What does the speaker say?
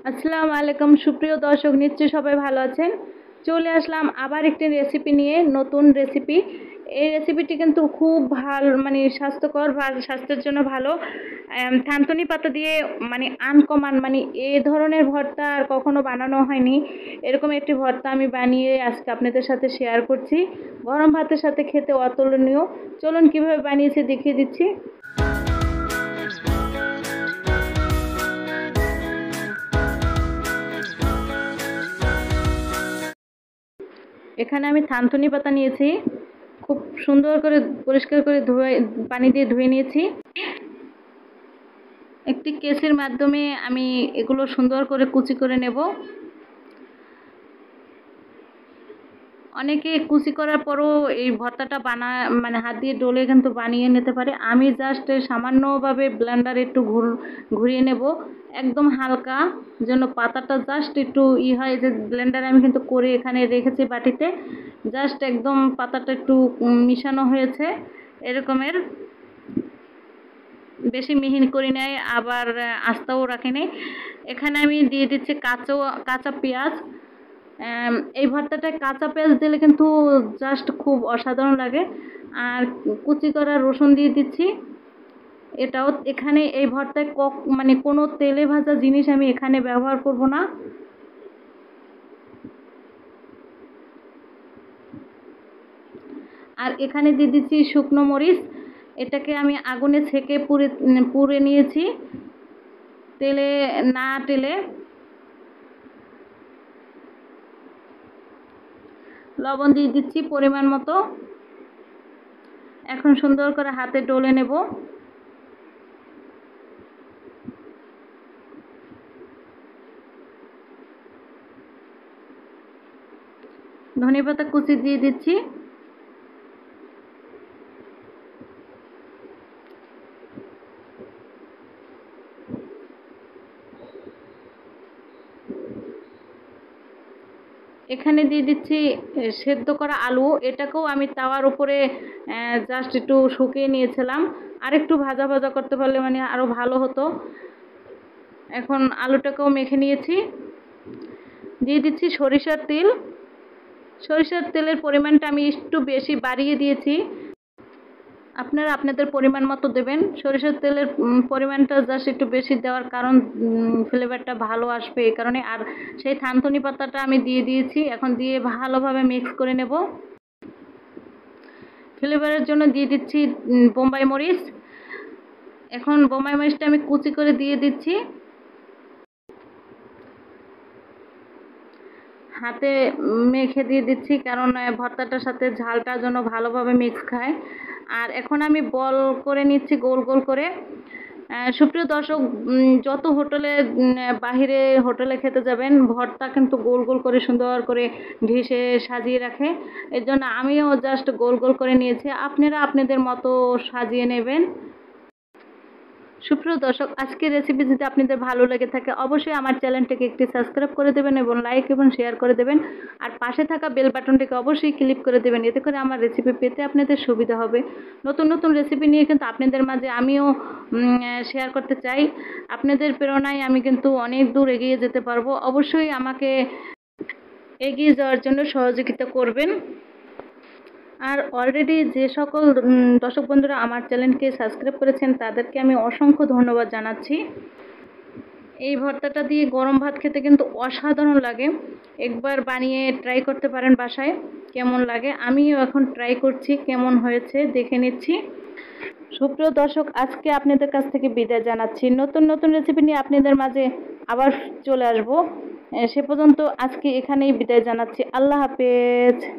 আসসালামু আলাইকুম সুপ্রিয় দর্শক, নিশ্চয়ই সবাই ভালো আছেন। চলে আসলাম আবার একটি রেসিপি নিয়ে, নতুন রেসিপি। এই রেসিপিটি কিন্তু খুব ভালো, মানে স্বাস্থ্যকর বা স্বাস্থ্যের জন্য ভালো। থানতুনি পাতা দিয়ে আনকমন, এ ধরনের ভর্তা আর কখনো বানানো হয়নি। এরকম একটি ভর্তা আমি বানিয়ে আজকে আপনাদের সাথে শেয়ার করছি। গরম ভাতের সাথে খেতে অতুলনীয়। চলুন কিভাবে বানিয়েছি দেখিয়ে দিচ্ছি। এখানে আমি থানতুনি পাতা নিয়েছি, খুব সুন্দর করে পরিষ্কার করে ধুয়ে পানি দিয়ে ধুয়ে নিয়েছি। একটি কেসের মাধ্যমে আমি এগুলো সুন্দর করে কুচি করে নেব। অনেকে কুচি করার পরও এই ভর্তাটা হাত দিয়ে ডলে কিন্তু বানিয়ে নিতে পারে। আমি জাস্ট সামান্যভাবে ব্লেন্ডারে একটু ঘুরিয়ে নেব, একদম হালকা, যেন পাতাটা জাস্ট একটু হয়। যে ব্লেন্ডারে আমি কিন্তু করে এখানে রেখেছি বাটিতে, জাস্ট একদম পাতাটা একটু মিশানো হয়েছে এরকমের। বেশি মিহিন করি নাই, আবার আস্তাও রাখি নাই। এখানে আমি দিয়ে দিচ্ছি কাঁচা পেঁয়াজ। এই ভর্তাটায় কাঁচা পেঁয়াজ দিলে কিন্তু জাস্ট খুব অসাধারণ লাগে। আর কুচি করা রসুন দিয়ে দিচ্ছি। এটাও এখানে এই ভর্তায় কোনো তেলে ভাজা জিনিস আমি এখানে ব্যবহার করব না। আর এখানে দিয়ে দিচ্ছি শুকনো মরিচ। এটাকে আমি আগুনে ছেঁকে পুড়ে নিয়েছি, তেলে না টেলে। লবণ দিয়ে দিচ্ছি পরিমাণ মতো। এখন সুন্দর করে হাতে ডলে নেব। ধনেপাতা কুচি দিয়ে দিচ্ছি। এখানে দিয়ে দিচ্ছি সেদ্ধ করা আলু। এটাকেও আমি তাওয়ার উপরে জাস্ট একটু শুকিয়ে নিয়েছিলাম। আর একটু ভাজা ভাজা করতে পারলে আরও ভালো হতো। এখন আলুটাকেও মেখে নিয়েছি। দিয়ে দিচ্ছি সরিষার তেল। সরিষার তেলের পরিমাণটা আমি একটু বেশি বাড়িয়ে দিয়েছি, আপনারা আপনাদের পরিমাণ মতো দেবেন। সরিষার তেলের পরিমাণটা জাস্ট একটু বেশি দেওয়ার কারণ ফ্লেভারটা ভালো আসবে এই কারণে। আর সেই থানতুনি পাতাটা আমি দিয়ে দিয়েছি, এখন দিয়ে ভালোভাবে মিক্স করে নেব। ফ্লেভারের জন্য দিয়ে দিচ্ছি বোম্বাই মরিচ। এখন বোম্বাই মরিচটা আমি কুচি করে দিয়ে দিচ্ছি। হাতে মেখে দিয়ে দিচ্ছি, কারণ ভর্তাটার সাথে ঝালটা যেন ভালোভাবে মিক্স খায়। আর এখন আমি বল করে নিচ্ছি গোল গোল করে। সুপ্রিয় দর্শক, যত বাহিরে হোটেলে খেতে যাবেন, ভর্তা কিন্তু গোল গোল করে সুন্দর করে ঘিসে সাজিয়ে রাখে। এর জন্য আমিও জাস্ট গোল গোল করে নিয়েছি, আপনারা আপনাদের মতো সাজিয়ে নেবেন। সুপ্রিয় দর্শক, আজকের রেসিপি যদি আপনাদের ভালো লেগে থাকে, অবশ্যই আমার চ্যানেলটিকে একটি সাবস্ক্রাইব করে দেবেন এবং লাইক এবং শেয়ার করে দেবেন। আর পাশে থাকা বেল বাটনটিকে অবশ্যই ক্লিক করে দেবেন, এতে করে আমার রেসিপি পেতে আপনাদের সুবিধা হবে। নতুন নতুন রেসিপি নিয়ে কিন্তু আপনাদের মাঝে আমিও শেয়ার করতে চাই। আপনাদের প্রেরণায় আমি কিন্তু অনেক দূর এগিয়ে যেতে পারবো। অবশ্যই আমাকে এগিয়ে যাওয়ার জন্য সহযোগিতা করবেন। আর অলরেডি যে সকল দর্শক বন্ধুরা আমার চ্যানেলকে সাবস্ক্রাইব করেছেন, তাদেরকে আমি অসংখ্য ধন্যবাদ জানাচ্ছি। এই ভর্তাটা দিয়ে গরম ভাত খেতে কিন্তু অসাধারণ লাগে। একবার বানিয়ে ট্রাই করতে পারেন বাসায়, কেমন লাগে। আমিও এখন ট্রাই করছি, কেমন হয়েছে দেখে নিচ্ছি। সুপ্রিয় দর্শক, আজকে আপনাদের কাছ থেকে বিদায় জানাচ্ছি। নতুন নতুন রেসিপি নিয়ে আপনাদের মাঝে আবার চলে আসব। সে পর্যন্ত আজকে এখানেই বিদায় জানাচ্ছি। আল্লাহ হাফেজ।